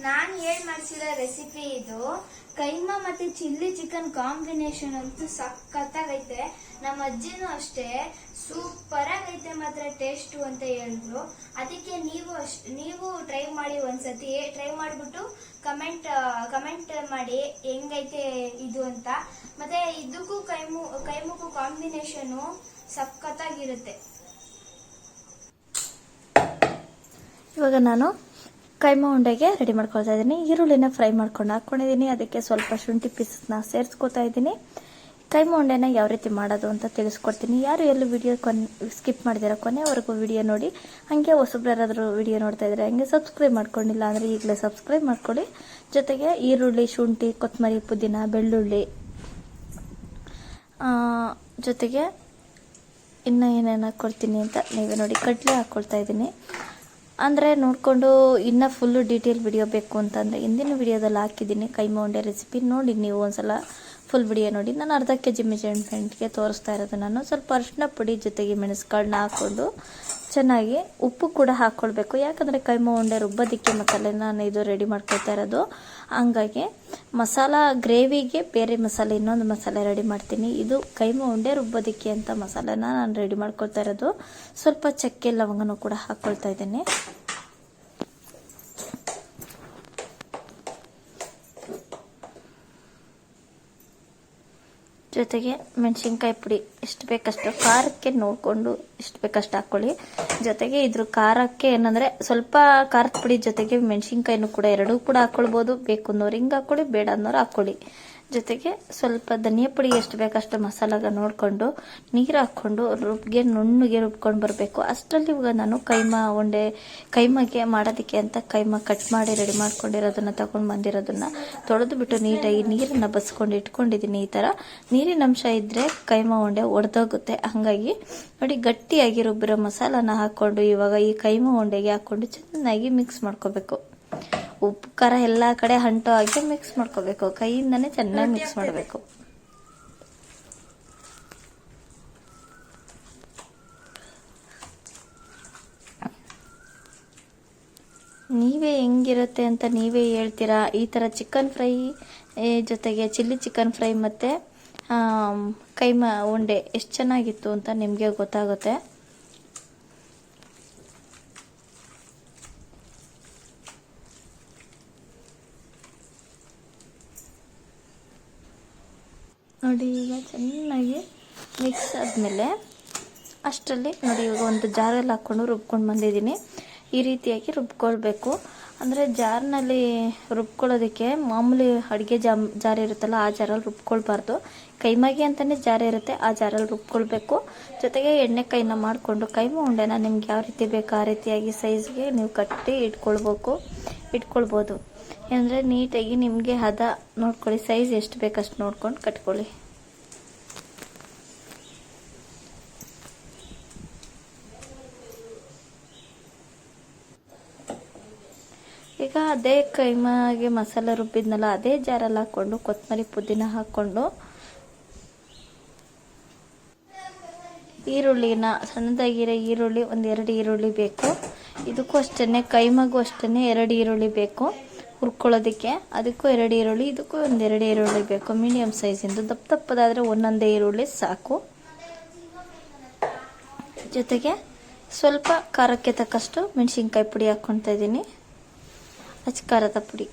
ನಾನು ಮಾಡಿಸಿರೋ ರೆಸಿಪಿ ಇದು ಕೈಮಾ ಮತ್ತೆ ಚಿಲ್ಲಿ ಚಿಕನ್ ಕಾಂಬಿನೇಷನ್ ಅಂತೂ ಸಖತ್ತಾಗೈತೆ. ನಮ್ಮ ಅಜ್ಜಿನೂ ಅಷ್ಟೇ ಸೂಪರ್ ಆಗೈತೆ ಮಾತ್ರ ಟೇಸ್ಟು ಅಂತ ಹೇಳಿದ್ರು. ಅದಕ್ಕೆ ನೀವು ಟ್ರೈ ಮಾಡಿ, ಒಂದ್ಸತಿ ಟ್ರೈ ಮಾಡಿಬಿಟ್ಟು ಕಮೆಂಟ್ ಮಾಡಿ ಹೆಂಗೈತೆ ಇದು ಅಂತ. ಮತ್ತೆ ಇದಕ್ಕೂ ಕೈಮುಗೂ ಕಾಂಬಿನೇಷನು ಸಖತ್ತಾಗಿರುತ್ತೆ. ಇವಾಗ ನಾನು ಕೈಮಾ ಉಂಡೆಗೆ ರೆಡಿ ಮಾಡ್ಕೊಳ್ತಾ ಇದ್ದೀನಿ. ಈರುಳ್ಳಿನ ಫ್ರೈ ಮಾಡ್ಕೊಂಡು ಹಾಕ್ಕೊಂಡಿದ್ದೀನಿ. ಅದಕ್ಕೆ ಸ್ವಲ್ಪ ಶುಂಠಿ ಪೀಸಸ್ನ ಸೇರಿಸ್ಕೊತಾ ಇದ್ದೀನಿ. ಕೈಮಾ ಉಂಡೆನ ಯಾವ ರೀತಿ ಮಾಡೋದು ಅಂತ ತಿಳಿಸ್ಕೊಡ್ತೀನಿ. ಯಾರು ಎಲ್ಲೂ ವಿಡಿಯೋ ಸ್ಕಿಪ್ ಮಾಡಿದಿರೋ ಕೊನೆವರೆಗೂ ವಿಡಿಯೋ ನೋಡಿ. ಹಾಗೆ ಹೊಸಬ್ರಾದ್ರೂ ವಿಡಿಯೋ ನೋಡ್ತಾ ಇದ್ದಾರೆ ಹಂಗೆ ಸಬ್ಸ್ಕ್ರೈಬ್ ಮಾಡ್ಕೊಂಡಿಲ್ಲ ಅಂದರೆ ಈಗಲೇ ಸಬ್ಸ್ಕ್ರೈಬ್ ಮಾಡ್ಕೊಳ್ಳಿ. ಜೊತೆಗೆ ಈರುಳ್ಳಿ, ಶುಂಠಿ, ಕೊತ್ತಂಬರಿ, ಪುದೀನ, ಬೆಳ್ಳುಳ್ಳಿ, ಜೊತೆಗೆ ಇನ್ನು ಏನೇನು ಹಾಕ್ಕೊಳ್ತೀನಿ ಅಂತ ನೀವೇ ನೋಡಿ. ಕಡಲೆ ಹಾಕ್ಕೊಳ್ತಾ ಇದ್ದೀನಿ. ಅಂದರೆ ನೋಡಿಕೊಂಡು ಇನ್ನೂ ಫುಲ್ಲು ಡೀಟೇಲ್ ವಿಡಿಯೋ ಬೇಕು ಅಂತಂದರೆ ಹಿಂದಿನ ವಿಡಿಯೋದಲ್ಲಿ ಹಾಕಿದ್ದೀನಿ ಕೈಮಾ ಉಂಡೆ ರೆಸಿಪಿ, ನೋಡಿ ನೀವು ಒಂದ್ಸಲ ಫುಲ್ ವಿಡಿಯೋ ನೋಡಿ. ನಾನು ಅರ್ಧ ಕೆಜಿ ಮೆಜರ್ಮೆಂಟ್ಗೆ ತೋರಿಸ್ತಾ ಇರೋದು. ನಾನು ಸ್ವಲ್ಪ ಅರಿಶಿನ ಪುಡಿ ಜೊತೆಗೆ ಮೆಣಸುಗಳನ್ನ ಹಾಕ್ಕೊಂಡು ಚೆನ್ನಾಗಿ ಉಪ್ಪು ಕೂಡ ಹಾಕ್ಕೊಳ್ಬೇಕು. ಯಾಕಂದರೆ ಕೈಮಾ ಉಂಡೆ ರುಬ್ಬೋದಕ್ಕೆ ಮಸಾಲೆ ನಾನು ಇದು ರೆಡಿ ಮಾಡ್ಕೊಳ್ತಾ ಇರೋದು. ಹಂಗಾಗಿ ಮಸಾಲ ಗ್ರೇವಿಗೆ ಬೇರೆ ಮಸಾಲೆ, ಇನ್ನೊಂದು ಮಸಾಲೆ ರೆಡಿ ಮಾಡ್ತೀನಿ. ಇದು ಕೈಮಾ ಉಂಡೆ ರುಬ್ಬೋದಕ್ಕೆ ಅಂತ ಮಸಾಲೆನ ನಾನು ರೆಡಿ ಮಾಡ್ಕೊಳ್ತಾ ಇರೋದು. ಸ್ವಲ್ಪ ಚಕ್ಕೆ ಲವಂಗನೂ ಕೂಡ ಹಾಕ್ಕೊಳ್ತಾ ಇದ್ದೀನಿ. ಜೊತೆಗೆ ಮೆಣಸಿನ್ಕಾಯಿ ಪುಡಿ ಎಷ್ಟು ಬೇಕಷ್ಟು, ಖಾರಕ್ಕೆ ನೋಡಿಕೊಂಡು ಎಷ್ಟು ಬೇಕಷ್ಟು ಹಾಕ್ಕೊಳ್ಳಿ. ಜೊತೆಗೆ ಇದ್ರ ಖಾರಕ್ಕೆ ಏನಂದರೆ ಸ್ವಲ್ಪ ಖಾರದ ಪುಡಿ ಜೊತೆಗೆ ಮೆಣಸಿನ್ಕಾಯಿನೂ ಕೂಡ ಎರಡೂ ಕೂಡ ಹಾಕ್ಕೊಳ್ಬೋದು. ಬೇಕು ಅನ್ನೋರು ಹಿಂಗೆ ಹಾಕ್ಕೊಳ್ಳಿ, ಬೇಡ ಅನ್ನೋರು ಹಾಕ್ಕೊಳ್ಳಿ. ಜೊತೆಗೆ ಸ್ವಲ್ಪ ಧನಿಯಾ ಪುಡಿ ಎಷ್ಟು ಬೇಕಷ್ಟು ಮಸಾಲಾಗ ನೋಡಿಕೊಂಡು ನೀರು ಹಾಕ್ಕೊಂಡು ನುಣ್ಣಗೆ ರುಬ್ಕೊಂಡು ಬರಬೇಕು. ಅಷ್ಟರಲ್ಲಿ ಇವಾಗ ನಾನು ಕೈಮಾಗೆ ಮಾಡೋದಕ್ಕೆ ಅಂತ ಕೈಮಾ ಕಟ್ ಮಾಡಿ ರೆಡಿ ಮಾಡ್ಕೊಂಡಿರೋದನ್ನು ತಗೊಂಡು ಬಂದಿರೋದನ್ನು ತೊಳೆದು ಬಿಟ್ಟು ನೀಟಾಗಿ ನೀರನ್ನು ಬಸ್ಕೊಂಡು ಇಟ್ಕೊಂಡಿದ್ದೀನಿ. ಈ ಥರ ನೀರಿನ ಅಂಶ ಇದ್ದರೆ ಕೈಮಾ ಉಂಡೆ ಒಡೆದೋಗುತ್ತೆ. ಹಾಗಾಗಿ ನೋಡಿ ಗಟ್ಟಿಯಾಗಿ ರುಬ್ಬಿರೋ ಮಸಾಲಾನ ಹಾಕ್ಕೊಂಡು ಇವಾಗ ಈ ಕೈಮಾ ಉಂಡೆಗೆ ಹಾಕ್ಕೊಂಡು ಚೆನ್ನಾಗಿ ಮಿಕ್ಸ್ ಮಾಡ್ಕೋಬೇಕು. ಉಪ್ಪು ಖಾರ ಎಲ್ಲ ಕಡೆ ಅಂಟೋ ಹಾಗೆ ಮಿಕ್ಸ್ ಮಾಡ್ಕೋಬೇಕು. ಕೈಯಿಂದನೇ ಚೆನ್ನಾಗಿ ಮಿಕ್ಸ್ ಮಾಡಬೇಕು. ನೀವೇ ಹೆಂಗಿರುತ್ತೆ ಅಂತ ನೀವೇ ಹೇಳ್ತೀರಾ. ಈ ಥರ ಚಿಕನ್ ಫ್ರೈ ಜೊತೆಗೆ ಚಿಲ್ಲಿ ಚಿಕನ್ ಫ್ರೈ ಮತ್ತು ಕೈಮಾ ಉಂಡೆ ಎಷ್ಟು ಚೆನ್ನಾಗಿತ್ತು ಅಂತ ನಿಮಗೆ ಗೊತ್ತಾಗುತ್ತೆ. ನೋಡಿ ಈಗ ಚೆನ್ನಾಗಿ ಮಿಕ್ಸ್ ಆದಮೇಲೆ ಅಷ್ಟರಲ್ಲಿ ನೋಡಿ ಇವಾಗ ಒಂದು ಜಾರಲ್ಲಿ ಹಾಕ್ಕೊಂಡು ರುಬ್ಕೊಂಡು ಬಂದಿದ್ದೀನಿ. ಈ ರೀತಿಯಾಗಿ ರುಬ್ಕೊಳ್ಬೇಕು. ಅಂದರೆ ಜಾರ್ನಲ್ಲಿ ರುಬ್ಕೊಳ್ಳೋದಕ್ಕೆ ಮಾಮೂಲಿ ಅಡುಗೆ ಜಾರ್ ಇರುತ್ತಲ್ಲ ಆ ಜಾರಲ್ಲಿ ರುಬ್ಕೊಳ್ಬಾರ್ದು. ಕೈಮಾಗೆ ಅಂತಲೇ ಜಾರ್ ಇರುತ್ತೆ, ಆ ಜಾರಲ್ಲಿ ರುಬ್ಕೊಳ್ಬೇಕು. ಜೊತೆಗೆ ಎಣ್ಣೆ ಕೈನ ಮಾಡಿಕೊಂಡು ಕೈಮಾ ಉಂಡೆನ ನಿಮ್ಗೆ ಯಾವ ರೀತಿ ಬೇಕು ಆ ರೀತಿಯಾಗಿ ಸೈಜ್ಗೆ ನೀವು ಕಟ್ಟಿ ಇಟ್ಕೊಳ್ಬೋದು. ಅಂದರೆ ನೀಟಾಗಿ ನಿಮಗೆ ಹದ ನೋಡ್ಕೊಳ್ಳಿ, ಸೈಜ್ ಎಷ್ಟು ಬೇಕಷ್ಟು ನೋಡ್ಕೊಂಡು ಕಟ್ಕೊಳ್ಳಿ. ಈಗ ಅದೇ ಕೈಮಾಗೆ ಮಸಾಲೆ ರುಬ್ಬಿದ್ನಲ್ಲ ಅದೇ ಜಾರಲ್ಲಿ ಹಾಕ್ಕೊಂಡು ಕೊತ್ತಂಬರಿ ಪುದೀನ ಹಾಕ್ಕೊಂಡು ಈರುಳ್ಳಿನ ಸಣ್ಣದಾಗಿರೋ ಈರುಳ್ಳಿ ಒಂದೆರಡು ಈರುಳ್ಳಿ ಬೇಕು. ಇದಕ್ಕೂ ಅಷ್ಟೇ ಕೈಮಾಗೂ ಅಷ್ಟೇ 2 ಈರುಳ್ಳಿ ಬೇಕು ಹುರ್ಕೊಳ್ಳೋದಕ್ಕೆ. ಅದಕ್ಕೂ 2 ಈರುಳ್ಳಿ, ಇದಕ್ಕೂ ಒಂದೆರಡು ಈರುಳ್ಳಿ ಬೇಕು. ಮೀಡಿಯಮ್ ಸೈಜಿಂದು. ದಪ್ಪದಾದರೆ ಒಂದೊಂದೇ ಈರುಳ್ಳಿ ಸಾಕು. ಜೊತೆಗೆ ಸ್ವಲ್ಪ ಖಾರಕ್ಕೆ ತಕ್ಕಷ್ಟು ಮೆಣಸಿನ್ಕಾಯಿ ಪುಡಿ ಹಾಕ್ಕೊಳ್ತಾ ಇದ್ದೀನಿ, ಅಚ್ಚ ಖಾರದ ಪುಡಿ.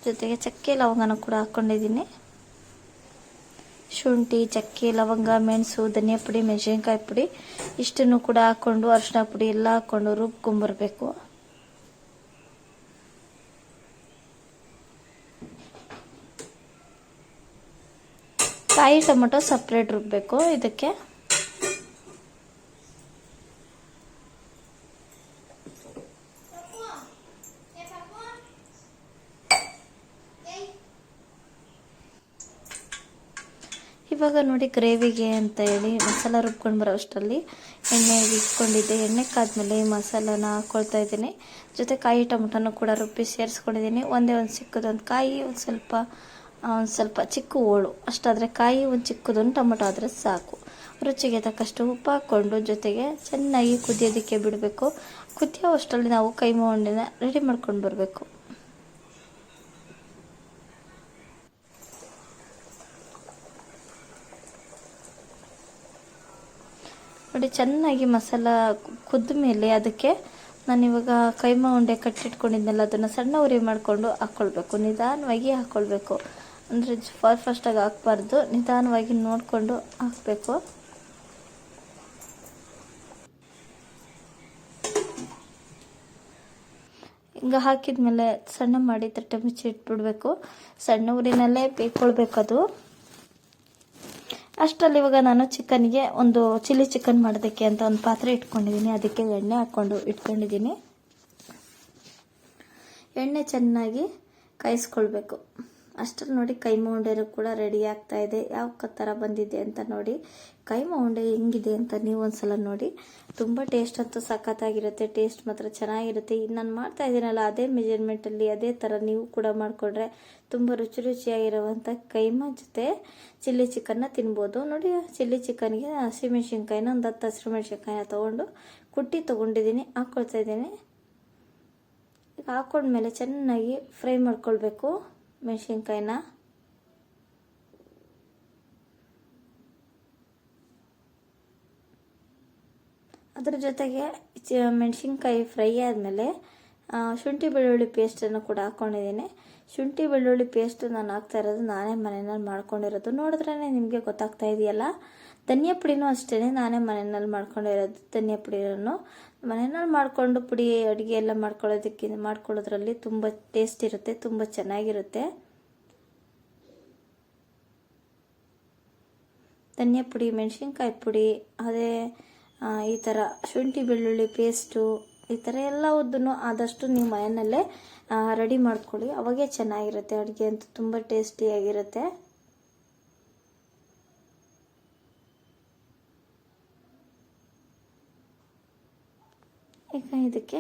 ಜೊತೆಗೆ ಚಕ್ಕೆ ಲವಂಗನ ಕೂಡ ಹಾಕ್ಕೊಂಡಿದ್ದೀನಿ. ಶುಂಠಿ, ಚಕ್ಕೆ, ಲವಂಗ, ಮೆಣಸು, ಧನಿಯಾ ಪುಡಿ, ಮೆಣಸಿನ್ಕಾಯಿ ಪುಡಿ ಇಷ್ಟನ್ನು ಕೂಡ ಹಾಕ್ಕೊಂಡು ಅರಿಶಿನ ಪುಡಿ ಎಲ್ಲ ಹಾಕ್ಕೊಂಡು ರುಬ್ಕೊಂಬರ್ಬೇಕು. ಕಾಯಿ ಟೊಮೊಟೊ ಸಪ್ರೇಟ್ ರುಬ್ಬಬೇಕು ಇದಕ್ಕೆ. ಇವಾಗ ನೋಡಿ ಗ್ರೇವಿಗೆ ಅಂತ ಹೇಳಿ ಮಸಾಲ ರುಬ್ಕೊಂಡು ಬರೋ ಅಷ್ಟರಲ್ಲಿ ಎಣ್ಣೆ ಇಟ್ಕೊಂಡಿದ್ದೆ. ಎಣ್ಣೆ ಕಾದ್ಮೇಲೆ ಈ ಮಸಾಲಾನ ಹಾಕ್ಕೊಳ್ತಾ ಇದ್ದೀನಿ. ಜೊತೆ ಕಾಯಿ ಟೊಮೊಟೊನೂ ಕೂಡ ರುಬ್ಬಿ ಸೇರಿಸ್ಕೊಂಡಿದ್ದೀನಿ. ಒಂದೇ ಒಂದು ಸಿಕ್ಕದೊಂದು ಕಾಯಿ, ಒಂದು ಸ್ವಲ್ಪ ಒಂದು ಸ್ವಲ್ಪ ಚಿಕ್ಕ ಹೋಳು ಅಷ್ಟಾದರೆ, ಕಾಯಿ ಒಂದು ಚಿಕ್ಕದೊಂದು ಟೊಮೊಟೊ ಆದರೆ ಸಾಕು. ರುಚಿಗೆ ತಕ್ಕಷ್ಟು ಉಪ್ಪು ಹಾಕ್ಕೊಂಡು ಜೊತೆಗೆ ಚೆನ್ನಾಗಿ ಕುದಿಯೋದಕ್ಕೆ ಬಿಡಬೇಕು. ಕುದಿಯೋ ಅಷ್ಟರಲ್ಲಿ ನಾವು ಕೈಮಾ ಉಂಡೆನ ರೆಡಿ ಮಾಡ್ಕೊಂಡು ಬರಬೇಕು. ನೋಡಿ, ಚೆನ್ನಾಗಿ ಮಸಾಲ ಕುದ್ದ ಮೇಲೆ ಅದಕ್ಕೆ ನಾನಿವಾಗ ಕೈಮಾ ಉಂಡೆ ಕಟ್ಟಿಟ್ಕೊಂಡಿದ್ನಲ್ಲ ಅದನ್ನು ಸಣ್ಣ ಉರಿ ಮಾಡಿಕೊಂಡು ಹಾಕ್ಕೊಳ್ಬೇಕು. ನಿಧಾನವಾಗಿ ಹಾಕ್ಕೊಳ್ಬೇಕು. ಅಂದರೆ ಫಾಸ್ಟಾಗಿ ಹಾಕ್ಬಾರ್ದು, ನಿಧಾನವಾಗಿ ನೋಡಿಕೊಂಡು ಹಾಕಬೇಕು. ಹಿಂಗೆ ಹಾಕಿದ್ಮೇಲೆ ಸಣ್ಣ ಮಾಡಿ ತಟ್ಟೆ ಮುಚ್ಚಿ ಇಟ್ಬಿಡ್ಬೇಕು. ಸಣ್ಣ ಉರಿನಲ್ಲೇ ಬೇಯ್ಕೊಳ್ಬೇಕು ಅದು. ಅಷ್ಟರಲ್ಲಿ ಇವಾಗ ನಾನು ಚಿಕನ್ಗೆ ಒಂದು ಚಿಲ್ಲಿ ಚಿಕನ್ ಮಾಡೋದಕ್ಕೆ ಅಂತ ಒಂದು ಪಾತ್ರೆ ಇಟ್ಕೊಂಡಿದ್ದೀನಿ. ಅದಕ್ಕೆ ಎಣ್ಣೆ ಹಾಕ್ಕೊಂಡು ಇಟ್ಕೊಂಡಿದ್ದೀನಿ. ಎಣ್ಣೆ ಚೆನ್ನಾಗಿ ಕಾಯಿಸ್ಕೊಳ್ಬೇಕು. ಅಷ್ಟರಲ್ಲಿ ನೋಡಿ ಕೈಮಾ ಉಂಡೆನೂ ಕೂಡ ರೆಡಿ ಆಗ್ತಾ ಇದೆ. ಯಾವ ಥರ ಬಂದಿದೆ ಅಂತ ನೋಡಿ. ಕೈಮಾ ಉಂಡೆ ಹೆಂಗಿದೆ ಅಂತ ನೀವು ಒಂದ್ಸಲ ನೋಡಿ. ತುಂಬ ಟೇಸ್ಟ್ ಅಂತೂ ಸಖತ್ತಾಗಿರುತ್ತೆ. ಟೇಸ್ಟ್ ಮಾತ್ರ ಚೆನ್ನಾಗಿರುತ್ತೆ. ನಾನು ಮಾಡ್ತಾ ಇದ್ದೀನಲ್ಲ ಅದೇ ಮೆಜರ್ಮೆಂಟಲ್ಲಿ ಅದೇ ಥರ ನೀವು ಕೂಡ ಮಾಡಿಕೊಂಡ್ರೆ ತುಂಬ ರುಚಿಯಾಗಿರುವಂಥ ಕೈಮಾ ಜೊತೆ ಚಿಲ್ಲಿ ಚಿಕನ್ನ ತಿನ್ಬೋದು. ನೋಡಿ, ಚಿಲ್ಲಿ ಚಿಕನ್ಗೆ ಹಸಿಮೆಣ್ಸಿನ್ಕಾಯಿನ ಒಂದು 10 ಹಸಿಮೆಣ್ಸಿನ್ಕಾಯಿನ ತೊಗೊಂಡು ಕುಟ್ಟಿ ತೊಗೊಂಡಿದ್ದೀನಿ, ಹಾಕ್ಕೊಳ್ತಾ ಇದ್ದೀನಿ. ಈಗ ಹಾಕ್ಕೊಂಡ್ಮೇಲೆ ಚೆನ್ನಾಗಿ ಫ್ರೈ ಮಾಡ್ಕೊಳ್ಬೇಕು ಮೆಣಸಿನ್ಕಾಯಿನ. ಅದ್ರ ಜೊತೆಗೆ ಮೆಣಸಿನ್ಕಾಯಿ ಫ್ರೈ ಆದಮೇಲೆ ಶುಂಠಿ ಬೆಳ್ಳುಳ್ಳಿ ಪೇಸ್ಟನ್ನು ಕೂಡ ಹಾಕ್ಕೊಂಡಿದ್ದೀನಿ. ಶುಂಠಿ ಬೆಳ್ಳುಳ್ಳಿ ಪೇಸ್ಟ್ ನಾನು ಹಾಕ್ತಾ ಇರೋದು ನಾನೇ ಮನೆಯಲ್ಲಿ ಮಾಡ್ಕೊಂಡಿರೋದು. ನೋಡಿದ್ರೇ ನಿಮಗೆ ಗೊತ್ತಾಗ್ತಾ ಇದೆಯಲ್ಲ. ಧನಿಯಾ ಪುಡಿನೂ ಅಷ್ಟೇ, ನಾನೇ ಮನೆಯಲ್ಲಿ ಮಾಡ್ಕೊಂಡಿರೋದು. ಧನಿಯಾ ಪುಡಿಯನ್ನು ಮನೆಯಲ್ಲಿ ಮಾಡಿಕೊಂಡು ಪುಡಿ ಅಡುಗೆ ಎಲ್ಲ ಮಾಡ್ಕೊಳ್ಳೋದ್ರಲ್ಲಿ ತುಂಬ ಟೇಸ್ಟ್ ಇರುತ್ತೆ, ತುಂಬ ಚೆನ್ನಾಗಿರುತ್ತೆ. ಧನಿಯಾ ಪುಡಿ, ಮೆಣಸಿನ್ಕಾಯಿ ಪುಡಿ, ಅದೇ ಈ ಥರ ಶುಂಠಿ ಬೆಳ್ಳುಳ್ಳಿ ಪೇಸ್ಟು, ಈ ಥರ ಎಲ್ಲದನ್ನು ಆದಷ್ಟು ನೀವು ಮನೆಯಲ್ಲೇ ರೆಡಿ ಮಾಡ್ಕೊಳ್ಳಿ. ಅವಾಗೇ ಚೆನ್ನಾಗಿರುತ್ತೆ. ಅಡುಗೆ ಅಂತೂ ತುಂಬ ಟೇಸ್ಟಿಯಾಗಿರುತ್ತೆ. ಈಗ ಇದಕ್ಕೆ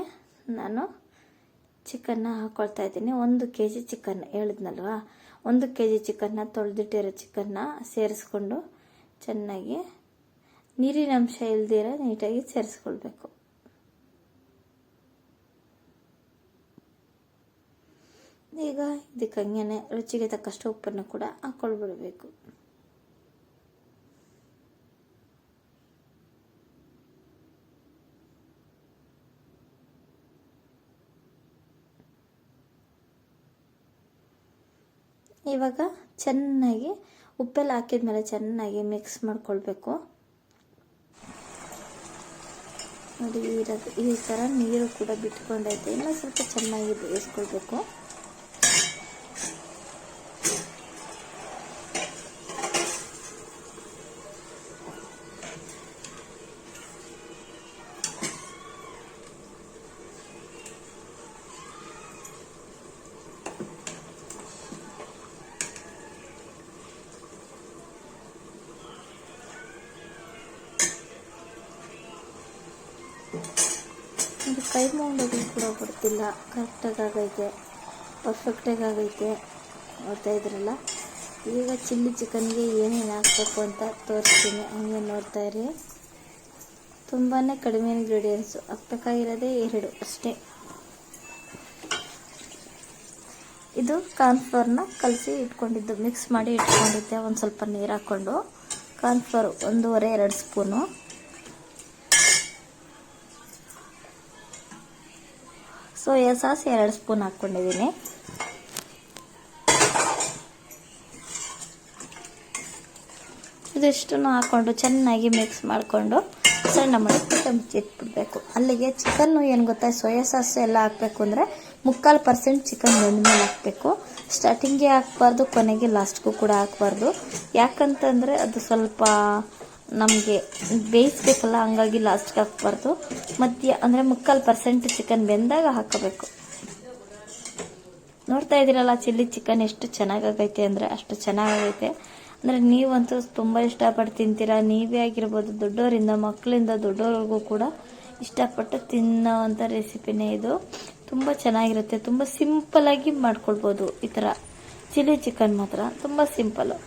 ನಾನು ಚಿಕನ್ನ ಹಾಕ್ಕೊಳ್ತಾ ಇದ್ದೀನಿ. 1 kg ಚಿಕನ್ ಹೇಳಿದ್ನಲ್ವಾ, 1 kg ಚಿಕನ್ನ ತೊಳೆದಿಟ್ಟಿರೋ ಚಿಕನ್ನ ಸೇರಿಸ್ಕೊಂಡು ಚೆನ್ನಾಗಿ ನೀರಿನ ಅಂಶ ಇಲ್ದಿರ ನೀಟಾಗಿ ಸೇರಿಸ್ಕೊಳ್ಬೇಕು. ಈಗ ಇದಕ್ಕೆ ಹಂಗೇನೆ ರುಚಿಗೆ ತಕ್ಕಷ್ಟು ಉಪ್ಪನ್ನು ಕೂಡ ಹಾಕ್ಕೊಳ್ಬಿಡಬೇಕು. ಇವಾಗ ಚೆನ್ನಾಗಿ ಉಪ್ಪೆಲ್ಲ ಹಾಕಿದ್ಮೇಲೆ ಚೆನ್ನಾಗಿ ಮಿಕ್ಸ್ ಮಾಡ್ಕೊಳ್ಬೇಕು. ನೋಡಿ, ಈ ಥರ ನೀರು ಕೂಡ ಬಿಟ್ಕೊಂಡೈತೆ. ಇನ್ನೂ ಸ್ವಲ್ಪ ಚೆನ್ನಾಗಿ ಬೇಯಿಸ್ಕೊಳ್ಬೇಕು. ಇದು ಕೈಮಾ ಉಂಡೆಗೂ ಕೂಡ ಬರ್ತಿಲ್ಲ, ಕರೆಕ್ಟಾಗಿ ಆಗೈತೆ, ಪರ್ಫೆಕ್ಟಾಗಿ ಆಗೈತೆ. ನೋಡ್ತಾ ಇದ್ರಲ್ಲ. ಈಗ ಚಿಲ್ಲಿ ಚಿಕನ್ಗೆ ಏನೇನು ಹಾಕಬೇಕು ಅಂತ ತೋರಿಸ್ತೀನಿ, ಹಂಗೆ ನೋಡ್ತಾ ಇರಿ. ತುಂಬಾ ಕಡಿಮೆ ಇಂಗ್ರೀಡಿಯೆಂಟ್ಸು, ಹಾಕಬೇಕಾಗಿರೋದೇ 2 ಅಷ್ಟೇ. ಇದು ಕಾರ್ನ್ಫ್ಲೋರ್ನ ಕಲಸಿ ಇಟ್ಕೊಂಡಿದ್ದು, ಮಿಕ್ಸ್ ಮಾಡಿ ಇಟ್ಕೊಂಡಿದ್ದೆ. ಒಂದು ಸ್ವಲ್ಪ ನೀರು ಹಾಕ್ಕೊಂಡು cornflour 1.5-2 spoon, soya sauce 2 spoon ಹಾಕ್ಕೊಂಡಿದ್ದೀನಿ. ಇದಿಷ್ಟನ್ನು ಹಾಕ್ಕೊಂಡು ಚೆನ್ನಾಗಿ ಮಿಕ್ಸ್ ಮಾಡಿಕೊಂಡು ಸಣ್ಣ ಮಾಡಿ ಮುಚ್ಚಿಟ್ಬಿಡ್ಬೇಕು. ಅಲ್ಲಿಗೆ ಚಿಕನ್ನು ಏನು ಗೊತ್ತಾ, ಸೋಯಾ ಸಾಸ್ ಎಲ್ಲ ಹಾಕಬೇಕು ಅಂದರೆ 3/4% ಚಿಕನ್ ಬೆಂದ್ಮೇಲೆ ಹಾಕಬೇಕು. ಸ್ಟಾರ್ಟಿಂಗ್ಗೆ ಹಾಕಬಾರ್ದು, ಕೊನೆಗೆ ಲಾಸ್ಟ್ಗೂ ಕೂಡ ಹಾಕಬಾರ್ದು. ಯಾಕಂತಂದರೆ ಅದು ಸ್ವಲ್ಪ ನಮಗೆ ಬೇಯಿಸ್ಬೇಕಲ್ಲ, ಹಂಗಾಗಿ ಲಾಸ್ಟ್ಗೆ ಹಾಕಬಾರ್ದು. ಮಧ್ಯ ಅಂದರೆ 3/4% ಚಿಕನ್ ಬೆಂದಾಗ ಹಾಕಬೇಕು. ನೋಡ್ತಾ ಇದ್ದೀರಲ್ಲ ಚಿಲ್ಲಿ ಚಿಕನ್ ಎಷ್ಟು ಚೆನ್ನಾಗೈತೆ ಅಂದರೆ ಅಷ್ಟು ಚೆನ್ನಾಗೈತೆ. ಅಂದರೆ ನೀವಂತೂ ತುಂಬ ಇಷ್ಟಪಟ್ಟು ತಿಂತೀರಾ. ನೀವೇ ಆಗಿರ್ಬೋದು, ದೊಡ್ಡವರಿಂದ ಮಕ್ಕಳಿಂದ ದೊಡ್ಡವ್ರಿಗೂ ಕೂಡ ಇಷ್ಟಪಟ್ಟು ತಿನ್ನೋವಂಥ ರೆಸಿಪಿನೇ ಇದು. ತುಂಬ ಚೆನ್ನಾಗಿರುತ್ತೆ. ತುಂಬ ಸಿಂಪಲ್ಲಾಗಿ ಮಾಡ್ಕೊಳ್ಬೋದು. ಈ ಥರ ಚಿಲ್ಲಿ ಚಿಕನ್ ಮಾತ್ರ ತುಂಬ ಸಿಂಪಲ್ಲು.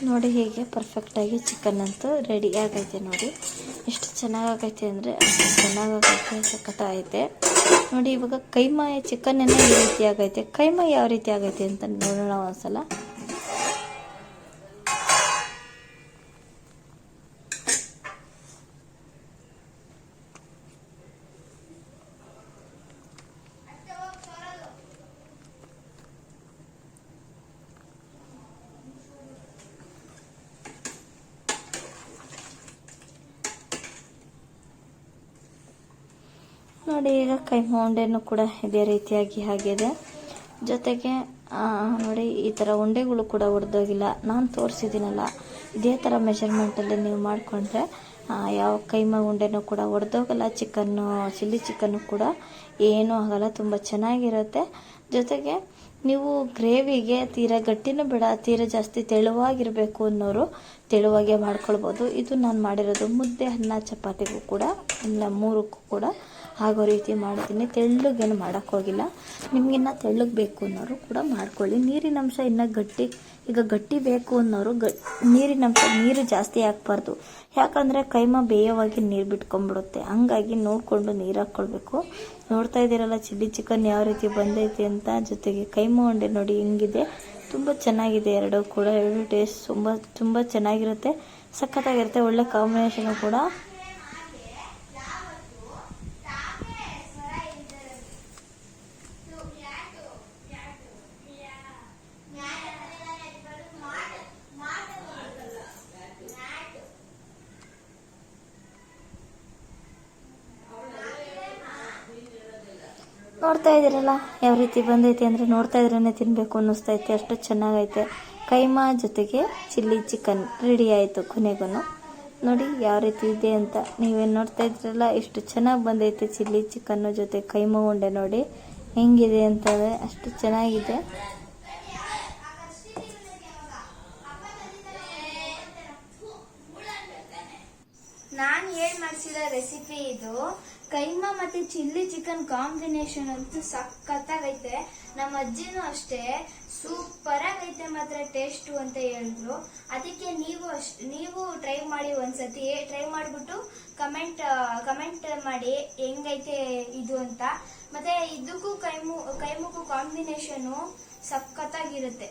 ನೋಡಿ ಹೀಗೆ ಪರ್ಫೆಕ್ಟಾಗಿ ಚಿಕನ್ ಅಂತೂ ರೆಡಿ ಆಗೈತೆ. ನೋಡಿ ಎಷ್ಟು ಚೆನ್ನಾಗೈತೆ ಅಂದರೆ ಅಷ್ಟು ಚೆನ್ನಾಗೈತೆ, ಸಖತ್ತಾಗೈತೆ. ನೋಡಿ ಇವಾಗ ಕೈಮಾ ಚಿಕನ್ ಈ ರೀತಿ ಆಗೈತೆ. ಕೈಮಾ ಯಾವ ರೀತಿ ಆಗೈತೆ ಅಂತ ನೋಡೋಣ ಒಂದ್ಸಲ. ನೋಡಿ ಈಗ ಕೈಮಾ ಉಂಡೆನೂ ಕೂಡ ಇದೇ ರೀತಿಯಾಗಿ ಆಗಿದೆ. ಜೊತೆಗೆ ನೋಡಿ ಈ ಥರ ಉಂಡೆಗಳು ಕೂಡ ಒಡೆದೋಗಿಲ್ಲ. ನಾನು ತೋರಿಸಿದ್ದೀನಲ್ಲ ಇದೇ ಥರ ಮೆಷರ್ಮೆಂಟಲ್ಲಿ ನೀವು ಮಾಡಿಕೊಂಡ್ರೆ ಯಾವ ಕೈಮಾ ಉಂಡೆನೂ ಕೂಡ ಒಡೆದೋಗಲ್ಲ. ಚಿಲ್ಲಿ ಚಿಕನ್ನು ಕೂಡ ಏನೂ ಆಗಲ್ಲ, ತುಂಬ ಚೆನ್ನಾಗಿರುತ್ತೆ. ಜೊತೆಗೆ ನೀವು ಗ್ರೇವಿಗೆ ತೀರಾ ಗಟ್ಟಿನೂ ಬೇಡ, ತೀರಾ ಜಾಸ್ತಿ ತೆಳುವಾಗಿರಬೇಕು ಅನ್ನೋರು ತೆಳುವಾಗೆ ಮಾಡ್ಕೊಳ್ಬೋದು. ಇದು ನಾನು ಮಾಡಿರೋದು ಮುದ್ದೆ, ಅನ್ನ, ಚಪಾತಿಗೂ ಕೂಡ ಇಲ್ಲ ಮೂರಕ್ಕೂ ಕೂಡ ಆಗೋ ರೀತಿ ಮಾಡಿದ್ದೀನಿ. ತೆಳ್ಳಗೇನು ಮಾಡೋಕ್ಕೋಗಿಲ್ಲ. ನಿಮಗಿನ್ನ ತೆಳ್ಳಗೆ ಬೇಕು ಅನ್ನೋರು ಕೂಡ ಮಾಡ್ಕೊಳ್ಳಿ. ನೀರಿನಂಶ ಇನ್ನೂ ಗಟ್ಟಿ ಬೇಕು ಅನ್ನೋರು ನೀರು ಜಾಸ್ತಿ ಹಾಕ್ಬಾರ್ದು. ಯಾಕಂದರೆ ಕೈಮಾ ಬೇಯವಾಗಿ ನೀರು ಬಿಟ್ಕೊಂಡ್ಬಿಡುತ್ತೆ. ಹಂಗಾಗಿ ನೋಡಿಕೊಂಡು ನೀರು ಹಾಕ್ಕೊಳ್ಬೇಕು. ನೋಡ್ತಾ ಇದ್ದೀರಲ್ಲ ಚಿಲ್ಲಿ ಚಿಕನ್ ಯಾವ ರೀತಿ ಬಂದೈತಿ ಅಂತ. ಜೊತೆಗೆ ಕೈಮಾ ಉಂಡೆ ನೋಡಿ ಹೆಂಗಿದೆ, ತುಂಬ ಚೆನ್ನಾಗಿದೆ. ಎರಡು ಟೇಸ್ಟ್ ತುಂಬ ಚೆನ್ನಾಗಿರುತ್ತೆ, ಸಖತ್ತಾಗಿರುತ್ತೆ. ಒಳ್ಳೆ ಕಾಂಬಿನೇಷನು ಕೂಡ. ನೋಡ್ತಾ ಇದ್ದೀರಲ್ಲ ಯಾವ ರೀತಿ ಬಂದೈತೆ ಅಂದರೆ ನೋಡ್ತಾ ಇದ್ರೇ ತಿನ್ನಬೇಕು ಅನ್ನಿಸ್ತೈತೆ, ಅಷ್ಟು ಚೆನ್ನಾಗೈತೆ. ಕೈಮಾ ಜೊತೆಗೆ ಚಿಲ್ಲಿ ಚಿಕನ್ ರೆಡಿ ಆಯಿತು ಕೊನೆಗೂ. ನೋಡಿ ಯಾವ ರೀತಿ ಇದೆ ಅಂತ. ನೀವೇನು ನೋಡ್ತಾ ಇದ್ರಲ್ಲ ಎಷ್ಟು ಚೆನ್ನಾಗಿ ಬಂದೈತೆ ಚಿಲ್ಲಿ ಚಿಕನ್ನು ಜೊತೆ ಕೈಮಾ ಉಂಡೆ. ನೋಡಿ ಹೆಂಗಿದೆ ಅಂತಂದರೆ ಅಷ್ಟು ಚೆನ್ನಾಗಿದೆ. ನಾನು ಮಾಡಿಸಿದ ರೆಸಿಪಿ ಇದು. ಕೈಮಾ ಮತ್ತೆ ಚಿಲ್ಲಿ ಚಿಕನ್ ಕಾಂಬಿನೇಷನ್ ಅಂತೂ ಸಖತ್ತಾಗೈತೆ. ನಮ್ಮ ಅಜ್ಜಿನೂ ಅಷ್ಟೇ ಸೂಪರ್ ಆಗೈತೆ ಮಾತ್ರ ಟೇಸ್ಟು ಅಂತ ಹೇಳಿದ್ರು. ಅದಕ್ಕೆ ನೀವು ಟ್ರೈ ಮಾಡಿ, ಒಂದ್ಸತಿ ಟ್ರೈ ಮಾಡಿಬಿಟ್ಟು ಕಮೆಂಟ್ ಮಾಡಿ ಹೆಂಗೈತೆ ಇದು ಅಂತ. ಮತ್ತೆ ಇದಕ್ಕೂ ಕೈಮುಗೂ ಕಾಂಬಿನೇಷನು ಸಖತ್ತಾಗಿರುತ್ತೆ.